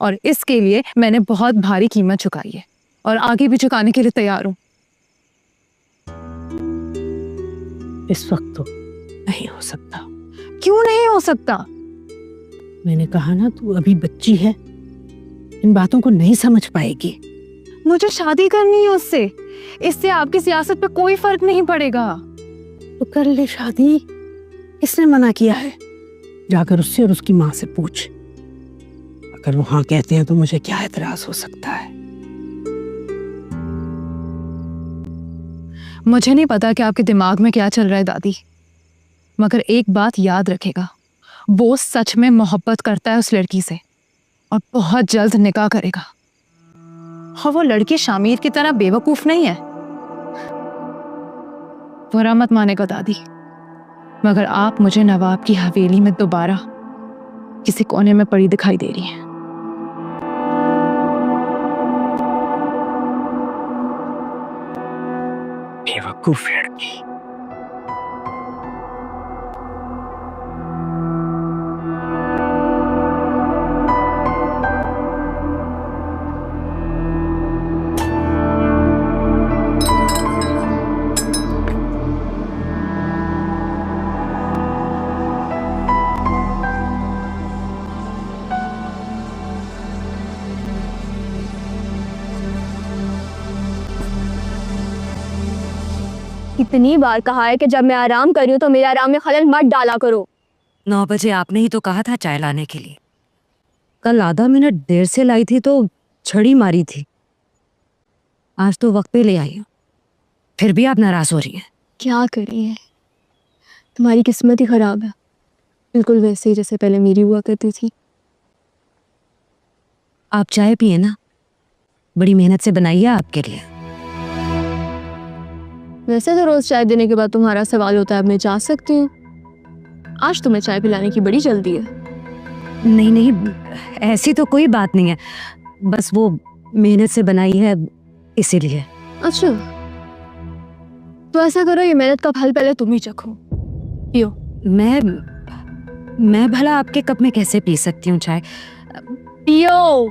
اور اس کے لیے میں نے بہت بھاری قیمت چکائی ہے اور آگے بھی چکانے کے لیے تیار ہوں. اس وقت تو نہیں ہو سکتا. کیوں نہیں ہو سکتا؟ میں نے کہا نا تو ابھی بچی ہے, ان باتوں کو نہیں سمجھ پائے گی. مجھے شادی کرنی ہے اس سے آپ کی سیاست پہ کوئی فرق نہیں پڑے گا. تو کر لے شادی, کس نے منع کیا ہے؟ جا کر اس سے اور اس کی ماں سے پوچھ. اگر وہ ہاں کہتے ہیں تو مجھے کیا اعتراض ہو سکتا ہے؟ مجھے نہیں پتا کہ آپ کے دماغ میں کیا چل رہا ہے دادی, مگر ایک بات یاد رکھے گا, وہ سچ میں محبت کرتا ہے اس لڑکی سے اور بہت جلد نکاح کرے گا. اور وہ لڑکی شامیر کی طرح بے وقوف نہیں ہے. برا مت مانے گا دادی, مگر آپ مجھے نواب کی حویلی میں دوبارہ کسی کونے میں پڑی دکھائی دے رہی ہیں. بے وقوف لڑکی. کتنی بار کہا ہے کہ جب میں آرام کر رہی ہوں تو میرے آرام میں خلل مت ڈالا کرو. 9 بجے آپ نے ہی تو کہا تھا چائے لانے کے لیے. کل آدھا منٹ دیر سے لائی تھی تو چھڑی ماری تھی. آج تو وقت پہ لے آئی ہوں, پھر بھی آپ ناراض ہو رہی ہیں. کیا کری ہے, تمہاری قسمت ہی خراب ہے, بالکل ویسے ہی جیسے پہلے میری ہوا کرتی تھی. آپ چائے پیئے نا, بڑی محنت سے بنائی ہے آپ کے لیے. ویسے تو روز چائے دینے کے بعد تمہارا سوال ہوتا ہے اب میں جا سکتی ہوں. آج تمہیں چائے پلانے کی بڑی جلدی ہے. نہیں, ایسی تو کوئی بات نہیں ہے, بس وہ محنت سے بنائی ہے اسی لیے. اچھا تو ایسا کرو, یہ محنت کا پھل پہلے تم ہی چکھو, پیو. میں بھلا آپ کے کپ میں کیسے پی سکتی ہوں چائے؟ پیو.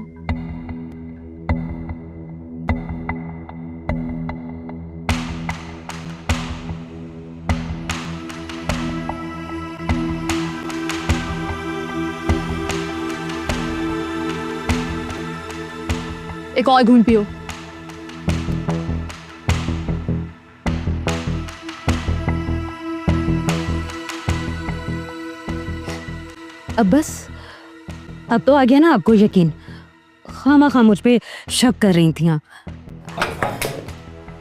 ایک اور گھونٹ پیو. اب بس, اب تو آ گیا نا آپ کو یقین. خواہ مجھ پہ شک کر رہی تھیں آپ.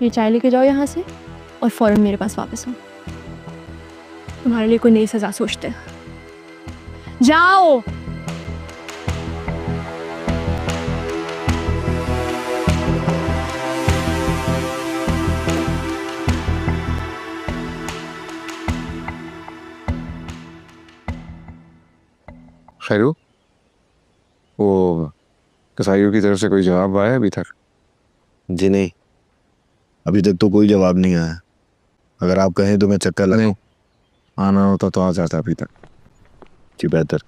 یہ چائے لے کے جاؤ یہاں سے اور فوراً میرے پاس واپس آؤ. تمہارے لیے کوئی نئی سزا سوچتے ہیں. جاؤ. خیرو, وہ کسائیوں کی طرف سے کوئی جواب آیا ابھی تک؟ جی نہیں, ابھی تک تو کوئی جواب نہیں آیا. اگر آپ کہیں تو میں چکر لگاؤں. آنا ہوتا تو آ جاتا ابھی تک. جی بہتر.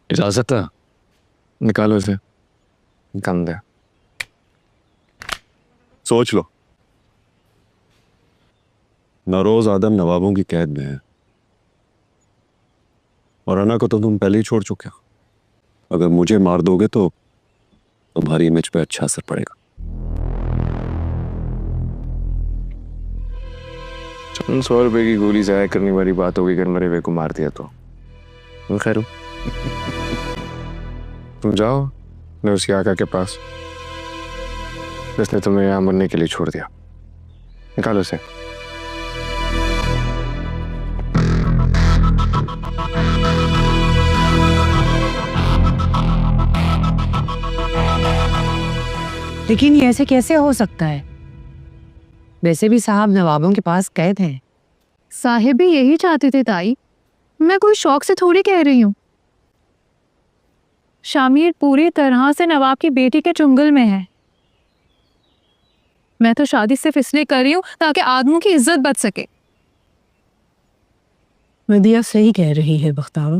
اجازت ہے, نکالو اسے. نکال دے. سوچ لو, نوروز آدم نوابوں کی قید میں ہے اور انا کو تو تم پہلے ہی چھوڑ چکے ہو. اگر مجھے مار دو گے تو تمہاری امیج پہ اچھا اثر پڑے گا. 100 روپے کی گولی ضائع کرنے والی بات ہوگی اگر مرے ہوئے کو مار دیا تو. خیر تم جاؤ میں اس کے آقا کے پاس, جس نے تمہیں یہاں مرنے کے لیے چھوڑ دیا. نکالو اسے. لیکن یہ ایسے کیسے ہو سکتا ہے؟ ویسے بھی صاحب نوابوں کے پاس قید ہیں. صاحب بھی یہی چاہتے تھے تائی, میں کوئی شوق سے تھوڑی کہہ رہی ہوں. شامیر پوری طرح سے نواب کی بیٹی کے چنگل میں ہے. میں تو شادی صرف اس لیے کر رہی ہوں تاکہ آدموں کی عزت بچ سکے. مدیہ صحیح کہہ رہی ہے بختاور.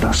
10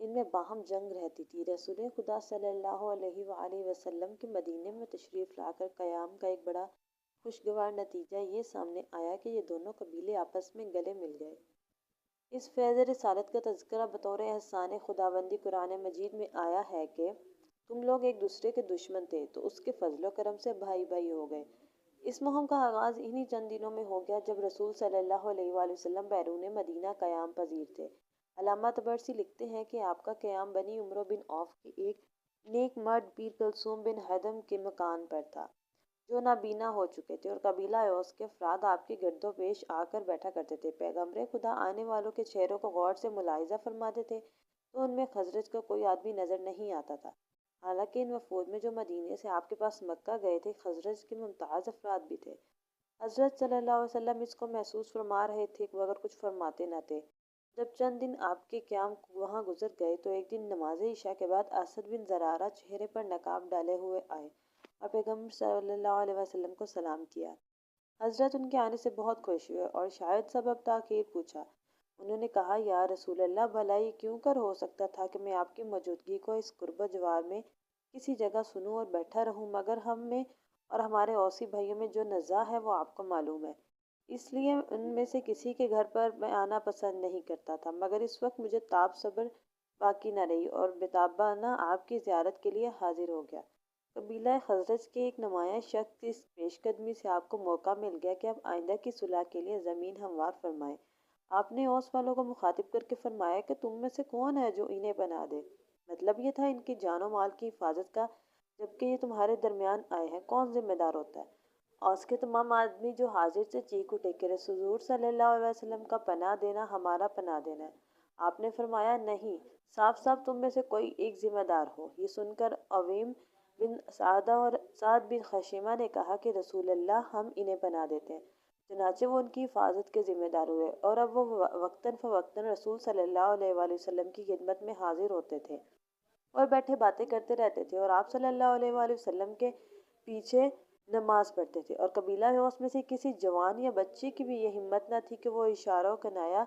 ان میں باہم جنگ رہتی تھی۔ رسول خدا صلی اللہ علیہ وآلہ وسلم کے مدینے میں تشریف لا کر قیام کا ایک بڑا خوشگوار نتیجہ یہ سامنے آیا کہ یہ دونوں قبیلے آپس میں گلے مل گئے۔ اس فیض رسالت کا تذکرہ بطور احسان خداوندی قرآن مجید میں آیا ہے کہ تم لوگ ایک دوسرے کے دشمن تھے تو اس کے فضل و کرم سے بھائی بھائی ہو گئے۔ اس مہم کا آغاز انہی چند دنوں میں ہو گیا جب رسول صلی اللہ علیہ وآلہ وسلم بیرون مدینہ قیام پذیر تھے۔ علامہ طبرسی لکھتے ہیں کہ آپ کا قیام بنی عمرو بن عوف کے ایک نیک مرد پیر کلثوم بن حدم کے مکان پر تھا جو نابینا ہو چکے تھے، اور قبیلہ اوس کے افراد آپ کے گرد و پیش آ کر بیٹھا کرتے تھے۔ پیغمبر خدا آنے والوں کے چہروں کو غور سے ملاحظہ فرماتے تھے تو ان میں خزرج کا کوئی آدمی نظر نہیں آتا تھا، حالانکہ ان وفود میں جو مدینے سے آپ کے پاس مکہ گئے تھے خزرج کے ممتاز افراد بھی تھے۔ حضرت صلی اللہ علیہ وسلم اس کو محسوس فرما رہے تھے مگر کچھ فرماتے نہ تھے۔ جب چند دن آپ کے قیام وہاں گزر گئے تو ایک دن نماز عشاء کے بعد اسد بن زرارہ چہرے پر نقاب ڈالے ہوئے آئے اور پیغمبر صلی اللہ علیہ وسلم کو سلام کیا۔ حضرت ان کے آنے سے بہت خوش ہوئے اور شاید سبب تاخیر پوچھا۔ انہوں نے کہا، یا رسول اللہ، بھلا یہ کیوں کر ہو سکتا تھا کہ میں آپ کی موجودگی کو اس قرب و جوار میں کسی جگہ سنوں اور بیٹھا رہوں، مگر ہم میں اور ہمارے اوسی بھائیوں میں جو نزاع ہے وہ آپ کو معلوم ہے، اس لیے ان میں سے کسی کے گھر پر میں آنا پسند نہیں کرتا تھا، مگر اس وقت مجھے تاب صبر باقی نہ رہی اور بتابانہ آپ کی زیارت کے لیے حاضر ہو گیا۔ قبیلہ خزرج کے ایک نمایاں شخص کی اس پیش قدمی سے آپ کو موقع مل گیا کہ اب آئندہ کی صلح کے لیے زمین ہموار فرمائیں۔ آپ نے اوس والوں کو مخاطب کر کے فرمایا کہ تم میں سے کون ہے جو انہیں پناہ دے؟ مطلب یہ تھا ان کی جان و مال کی حفاظت کا، جبکہ یہ تمہارے درمیان آئے ہیں، کون ذمہ دار ہوتا ہے؟ اوس کے تمام آدمی جو حاضر سے چیخ اٹھے کہ حضور صلی اللہ علیہ وسلم کا پناہ دینا ہمارا پناہ دینا ہے۔ آپ نے فرمایا، نہیں، صاف صاف تم میں سے کوئی ایک ذمہ دار ہو۔ یہ سن کر عویم بن سعدہ اور سعد بن خشیمہ نے کہا کہ رسول اللہ، ہم انہیں پناہ دیتے ہیں۔ چنانچہ وہ ان کی حفاظت کے ذمہ دار ہوئے اور اب وہ وقتاً فوقتاً رسول صلی اللہ علیہ وآلہ وسلم کی خدمت میں حاضر ہوتے تھے اور بیٹھے باتیں کرتے رہتے تھے، اور آپ صلی اللہ علیہ وآلہ وسلم کے پیچھے نماز پڑھتے تھے، اور قبیلہ اوس میں سے کسی جوان یا بچے کی بھی یہ ہمت نہ تھی کہ وہ اشارہ و کنایا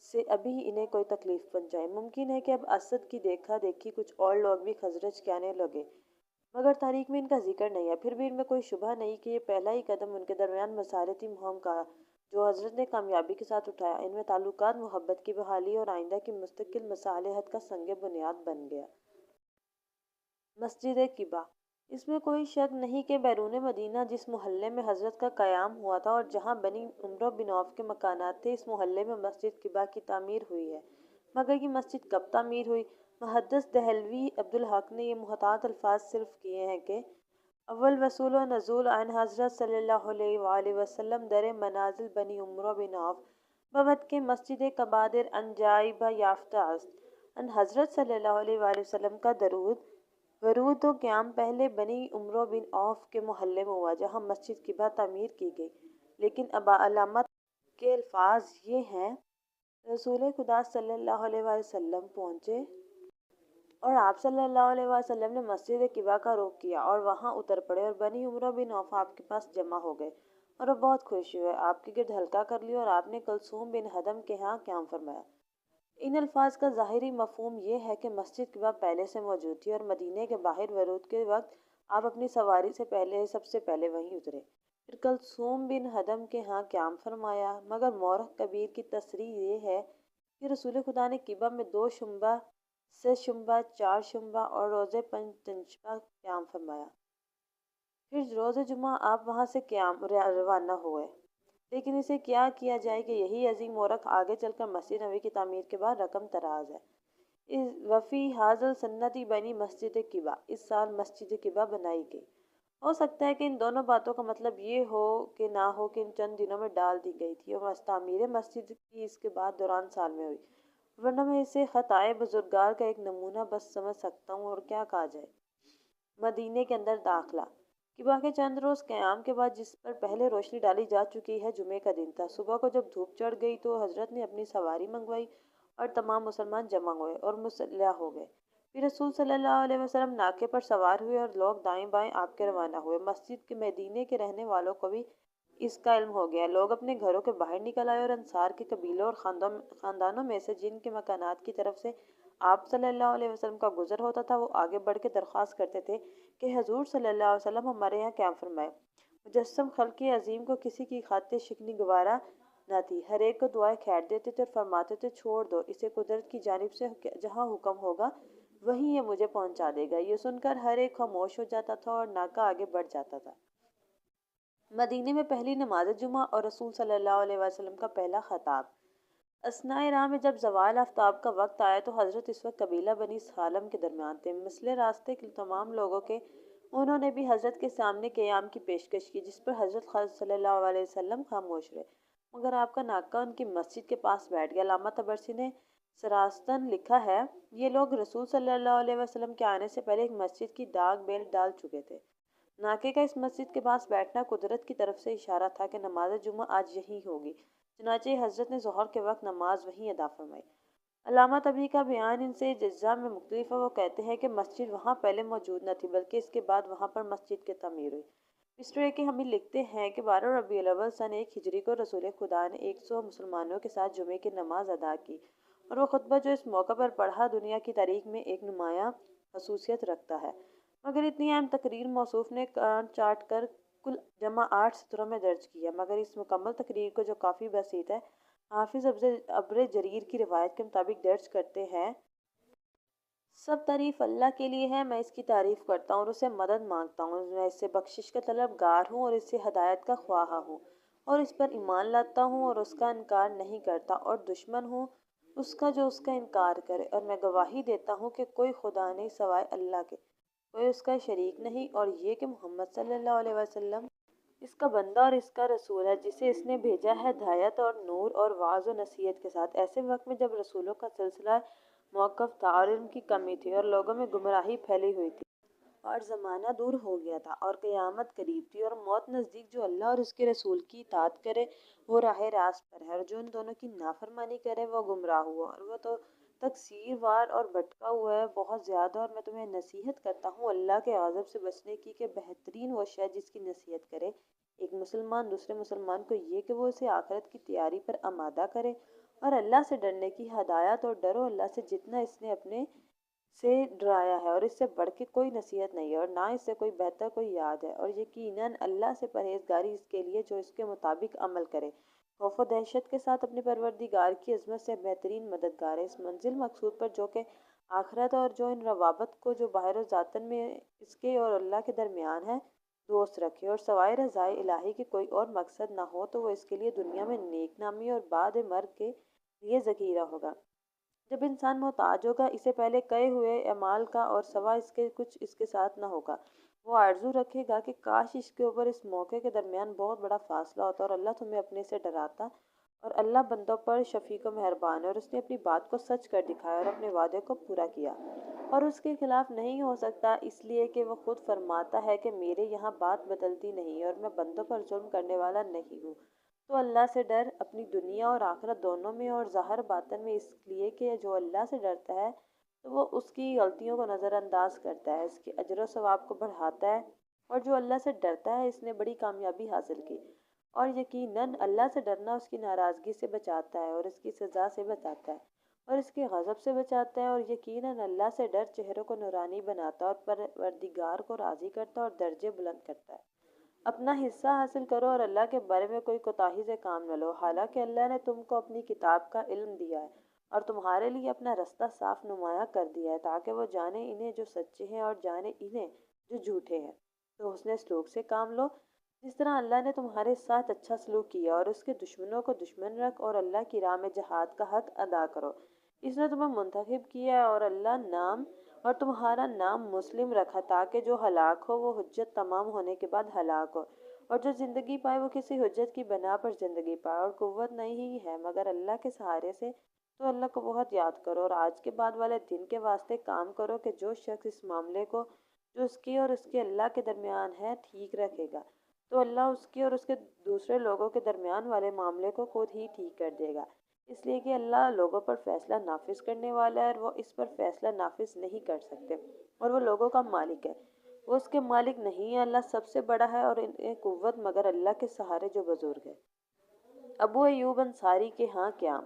سے ابھی انہیں کوئی تکلیف پہنچائے۔ ممکن ہے کہ اب اسد کی دیکھا دیکھی کچھ اور لوگ بھی خزرج کے آنے لگے، مگر تاریخ میں ان کا ذکر نہیں ہے۔ پھر بھی ان میں کوئی شبہ نہیں کہ یہ پہلا ہی قدم ان کے درمیان مسارتی مہم کا جو حضرت نے کامیابی کے ساتھ اٹھایا، ان میں تعلقات، محبت کی بحالی اور آئندہ کی مستقل مصالحت کا سنگ بنیاد بن گیا۔ مسجد قباء۔ اس میں کوئی شک نہیں کہ بیرون مدینہ جس محلے میں حضرت کا قیام ہوا تھا اور جہاں بنی عمرو بن عوف کے مکانات تھے، اس محلے میں مسجد قباء کی تعمیر ہوئی ہے، مگر یہ مسجد کب تعمیر ہوئی؟ محدث دہلوی عبدالحق نے یہ محتاط الفاظ صرف کیے ہیں کہ اول وصول و نزول عن حضرت صلی اللہ علیہ وآلہ وسلم در منازل بنی عمرو بن عوف بابت کے مسجد قباء در ان جائبہ یافتہ است۔ ان حضرت صلی اللہ علیہ وآلہ وسلم کا درود ورود و قیام پہلے بنی عمرو بن عوف کے محلے میں ہوا جہاں مسجد قباء تعمیر کی گئی، لیکن علامت کے الفاظ یہ ہیں، رسول خدا صلی اللہ علیہ وآلہ وسلم پہنچے اور آپ صلی اللہ علیہ وسلم نے مسجد قباء کا رخ کیا اور وہاں اتر پڑے، اور بنی عمرو بن عوف آپ کے پاس جمع ہو گئے اور وہ بہت خوش ہوئے، آپ کے گرد حلقہ کر لیا اور آپ نے کلثوم بن حدم کے ہاں قیام فرمایا۔ ان الفاظ کا ظاہری مفہوم یہ ہے کہ مسجد قباء پہلے سے موجود تھی اور مدینے کے باہر ورود کے وقت آپ اپنی سواری سے پہلے سب سے پہلے وہیں اترے، پھر کلثوم بن حدم کے ہاں قیام فرمایا۔ مگر مورخ کبیر کی تصریح یہ ہے کہ رسول خدا نے قباء میں 2 شنبہ، 3 شنبہ، 4 شنبہ اور روز پنجشنبہ قیام فرمایا، پھر روز جمعہ آپ وہاں سے روانہ ہوئے۔ لیکن اسے کیا کیا جائے کہ یہی عظیم مورخ آگے چل کر مسجد نبوی کی تعمیر کے بعد رقم تراز ہے۔ وفی حاضل سنتی بنی مسجد قباء، اس سال مسجد قباء بنائی گئی۔ ہو سکتا ہے کہ ان دونوں باتوں کا مطلب یہ ہو کہ نہ ہو کہ ان چند دنوں میں ڈال دی گئی تھی اور تعمیر مسجد کی اس کے بعد دوران سال میں ہوئی، ورنہ میں اسے خطائے بزرگار کا ایک نمونہ بس سمجھ سکتا ہوں، اور کیا کہا جائے۔ مدینے کے اندر داخلہ۔ قباء کے چند روز قیام کے بعد جس پر پہلے روشنی ڈالی جا چکی ہے، جمعے کا دن تھا۔ صبح کو جب دھوپ چڑھ گئی تو حضرت نے اپنی سواری منگوائی اور تمام مسلمان جمع ہوئے اور مسلح ہو گئے۔ پھر رسول صلی اللہ علیہ وسلم ناقے پر سوار ہوئے اور لوگ دائیں بائیں آپ کے روانہ ہوئے۔ مسجد کے مدینے کے رہنے والوں کو بھی اس کا علم ہو گیا۔ لوگ اپنے گھروں کے باہر نکل آئے اور انصار کے قبیلوں اور خاندانوں میں سے جن کے مکانات کی طرف سے آپ صلی اللہ علیہ وسلم کا گزر ہوتا تھا وہ آگے بڑھ کے درخواست کرتے تھے کہ حضور صلی اللہ علیہ وسلم ہمارے یہاں قیام فرمائے۔ مجسم خلق عظیم کو کسی کی خاطر شکنی گوارا نہ تھی، ہر ایک کو دعائیں خیر دیتے تھے اور فرماتے تھے چھوڑ دو اسے، قدرت کی جانب سے جہاں حکم ہوگا وہیں یہ مجھے پہنچا دے گا۔ یہ سن کر ہر ایک خاموش ہو جاتا تھا اور ناکہ آگے بڑھ جاتا تھا۔ مدینے میں پہلی نماز جمعہ اور رسول صلی اللہ علیہ وسلم کا پہلا خطاب۔ اثناء راہ میں جب زوال آفتاب کا وقت آیا تو حضرت اس وقت قبیلہ بنی سالم کے درمیان تھے۔ مسئلے راستے کے تمام لوگوں کے انہوں نے بھی حضرت کے سامنے قیام کی پیشکش کی، جس پر حضرت صلی اللہ علیہ وسلم خاموش رہے، مگر آپ کا ناکہ ان کی مسجد کے پاس بیٹھ گیا۔ علامہ طبرسی نے سراستاً لکھا ہے، یہ لوگ رسول صلی اللہ علیہ وسلم کے آنے سے پہلے ایک مسجد کی داغ بیل ڈال چکے تھے۔ ناکے کا اس مسجد کے پاس بیٹھنا قدرت کی طرف سے اشارہ تھا کہ نماز جمعہ آج یہیں ہوگی، چنانچہ حضرت نے ظہر کے وقت نماز وہیں ادا فرمائی۔ علامہ طبری کا بیان ان سے اجزاء میں مختلف ہے۔ وہ کہتے ہیں کہ مسجد وہاں پہلے موجود نہ تھی بلکہ اس کے بعد وہاں پر مسجد کی تعمیر ہوئی۔ مسٹر اے کے ہمیں لکھتے ہیں کہ 12 ربیع الاول سن 1 ہجری کو رسول خدا نے 100 مسلمانوں کے ساتھ جمعے کی نماز ادا کی، اور وہ خطبہ جو اس موقع پر پڑھا دنیا کی تاریخ میں ایک نمایاں خصوصیت رکھتا ہے۔ مگر اتنی اہم تقریر موصوف نے کان چاٹ کر کل جمع 8 سطروں میں درج کی ہے، مگر اس مکمل تقریر کو جو کافی بسیط ہے، حافظ ابر جریر کی روایت کے مطابق درج کرتے ہیں۔ سب تعریف اللہ کے لیے ہے، میں اس کی تعریف کرتا ہوں اور اسے مدد مانگتا ہوں، میں اس سے بخشش کا طلبگار ہوں اور اس سے ہدایت کا خواہاں ہوں، اور اس پر ایمان لاتا ہوں اور اس کا انکار نہیں کرتا، اور دشمن ہوں اس کا جو اس کا انکار کرے، اور میں گواہی دیتا ہوں کہ کوئی خدا نہیں سوائے اللہ کے، کوئی اس کا شریک نہیں، اور یہ کہ محمد صلی اللہ علیہ وسلم اس کا بندہ اور اس کا رسول ہے، جسے اس نے بھیجا ہے ہدایت اور نور اور واعظ و نصیحت کے ساتھ، ایسے وقت میں جب رسولوں کا سلسلہ موقف تھا اور علم کی کمی تھی اور لوگوں میں گمراہی پھیلی ہوئی تھی اور زمانہ دور ہو گیا تھا اور قیامت قریب تھی اور موت نزدیک، جو اللہ اور اس کے رسول کی اطاعت کرے وہ راہ راست پر ہے، اور جو ان دونوں کی نافرمانی کرے وہ گمراہ ہوا، اور وہ تو تقصیر وار اور بھٹکا ہوا ہے بہت زیادہ۔ اور میں تمہیں نصیحت کرتا ہوں اللہ کے غضب سے بچنے کی، کہ بہترین وہ شے جس کی نصیحت کرے ایک مسلمان دوسرے مسلمان کو یہ کہ وہ اسے آخرت کی تیاری پر آمادہ کرے، اور اللہ سے ڈرنے کی ہدایت، اور ڈرو اللہ سے جتنا اس نے اپنے سے ڈرایا ہے، اور اس سے بڑھ کے کوئی نصیحت نہیں ہے اور نہ اس سے کوئی بہتر کوئی یاد ہے، اور یقیناً اللہ سے پرہیزگاری اس کے لیے جو اس کے مطابق عمل کرے، خوف و دہشت کے ساتھ اپنے پروردگار کی عظمت سے بہترین مددگار ہے اس منزل مقصود پر جو کہ آخرت، اور جو ان روابط کو جو باہر و ذاتن میں اس کے اور اللہ کے درمیان ہے دوست رکھے، اور سوائے رضائے الہی کے کوئی اور مقصد نہ ہو تو وہ اس کے لیے دنیا میں نیک نامی اور بعد مرگ کے لیے ذخیرہ ہوگا۔ جب انسان محتاج ہوگا اسے پہلے کئے ہوئے اعمال کا، اور سوا اس کے کچھ اس کے ساتھ نہ ہوگا، وہ آرزو رکھے گا کہ کاش اس کے اوپر اس موقع کے درمیان بہت بڑا فاصلہ ہوتا، اور اللہ تمہیں اپنے سے ڈراتا، اور اللہ بندوں پر شفیق و مہربان ہے، اور اس نے اپنی بات کو سچ کر دکھایا اور اپنے وعدے کو پورا کیا، اور اس کے خلاف نہیں ہو سکتا، اس لیے کہ وہ خود فرماتا ہے کہ میرے یہاں بات بدلتی نہیں اور میں بندوں پر ظلم کرنے والا نہیں ہوں۔ تو اللہ سے ڈر اپنی دنیا اور آخرت دونوں میں اور ظاہر باطن میں، اس لیے کہ جو اللہ سے ڈرتا ہے تو وہ اس کی غلطیوں کو نظر انداز کرتا ہے، اس کے اجر و ثواب کو بڑھاتا ہے، اور جو اللہ سے ڈرتا ہے اس نے بڑی کامیابی حاصل کی، اور یقیناً اللہ سے ڈرنا اس کی ناراضگی سے بچاتا ہے اور اس کی سزا سے بچاتا ہے اور اس کے غضب سے بچاتا ہے، اور یقیناً اللہ سے ڈر چہروں کو نورانی بناتا ہے اور پروردگار کو راضی کرتا ہے اور درجے بلند کرتا ہے۔ اپنا حصہ حاصل کرو اور اللہ کے بارے میں کوئی کوتاہی سے کام نہ لو، حالانکہ اللہ نے تم کو اپنی کتاب کا علم دیا ہے اور تمہارے لیے اپنا رستہ صاف نمایاں کر دیا ہے، تاکہ وہ جانے انہیں جو سچے ہیں اور جانے انہیں جو جھوٹے ہیں۔ تو حسن سلوک سے کام لو، جس طرح اللہ نے تمہارے ساتھ اچھا سلوک کیا، اور اس کے دشمنوں کو دشمن رکھ، اور اللہ کی راہ میں جہاد کا حق ادا کرو، اس نے تمہیں منتخب کیا ہے اور اللہ نام اور تمہارا نام مسلم رکھا، تاکہ جو ہلاک ہو وہ حجت تمام ہونے کے بعد ہلاک ہو، اور جو زندگی پائے وہ کسی حجت کی بنا پر زندگی پائے، اور قوت نہیں ہی ہے مگر اللہ کے سہارے سے، تو اللہ کو بہت یاد کرو، اور آج کے بعد والے دن کے واسطے کام کرو کہ جو شخص اس معاملے کو جو اس کی اور اس کے اللہ کے درمیان ہے ٹھیک رکھے گا تو اللہ اس کی اور اس کے دوسرے لوگوں کے درمیان والے معاملے کو خود ہی ٹھیک کر دے گا، اس لیے کہ اللہ لوگوں پر فیصلہ نافذ کرنے والا ہے اور وہ اس پر فیصلہ نافذ نہیں کر سکتے، اور وہ لوگوں کا مالک ہے، وہ اس کے مالک نہیں ہے، اللہ سب سے بڑا ہے اور انہیں قوت مگر اللہ کے سہارے جو بزرگ ہے۔ ابو ایوب انصاری کے ہاں قیام۔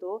2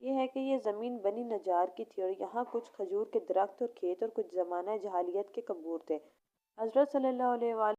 یہ ہے کہ یہ زمین بنی نجار کی تھی اور یہاں کچھ کھجور کے درخت اور کھیت اور کچھ زمانہ جاہلیت کے قبور تھے۔ حضرت صلی اللہ علیہ وآلہ